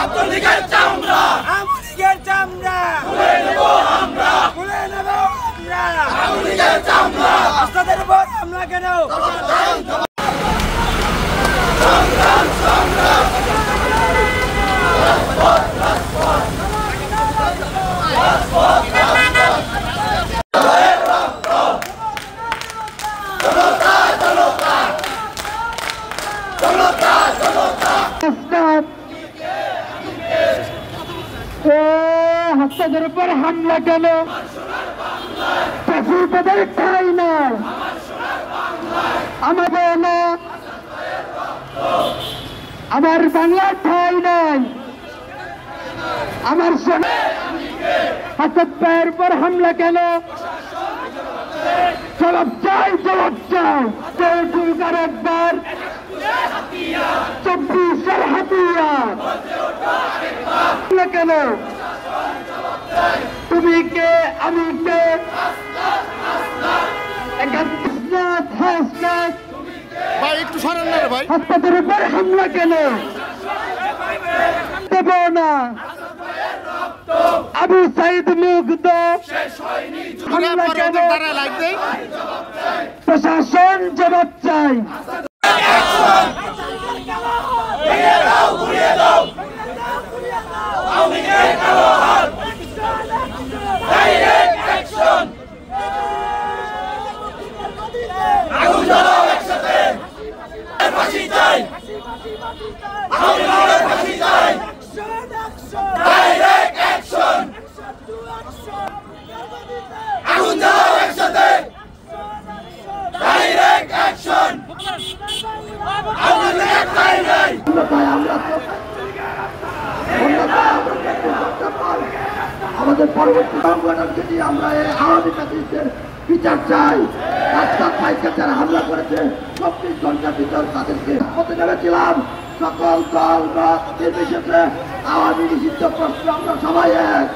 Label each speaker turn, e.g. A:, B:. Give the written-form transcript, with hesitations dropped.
A: ছাত্রলীগের চামড়া
B: আমলীগের চামড়া
A: খুলে নেব আমরা
B: খুলে নেব আমরা
A: ছাত্রলীগের চামড়া
B: রাস্তাদের উপর হামলা কেন
A: সংগ্রাম সংগ্রাম
B: হাস্তাদের উপর হামলা কেন পশুপদের ঠাই না আমাদের না আমার বাংলার ঠাই নাই আমার হাসাদ ভাইয়ের উপর হামলা কেন জবাব চাই জবাব চাই চৌধুরীর একবার 24 হাতিয়ার কেন তুমি কে আমি কে
C: ভাই একটু সরেন না রে ভাই।
B: হাসপাতালের উপর হামলা কেন দেব না আবু সাইদ মুগ্ধ হামলা কেন প্রশাসন জবাব চাই
A: ঘুরিয়ে দাও আওয়ামীদের কালো হাত ডাইরেক্ট অ্যাকশন আগুন জ্বালাও একসাথে ফাঁসি চাই আওয়ামীদের ফাঁসি চাই ডাইরেক্ট অ্যাকশন আগুন জ্বালাও একসাথে ডাইরেক্ট অ্যাকশন আওয়ামীদের একটাই নাই
B: আমাদের পরবর্তী সংগঠন যদি আমরা এই আওয়ামী ফ্যাসিস্টের বিচার চাই রাস্তার ভাইকে যারা হামলা করেছে 24 ঘন্টার ভিতর তাদেরকে হতে নেমেছিলাম সকল দল মত নির্বিশেষে আওয়ামী নিষিদ্ধ প্রশ্ন আমরা সবাই এক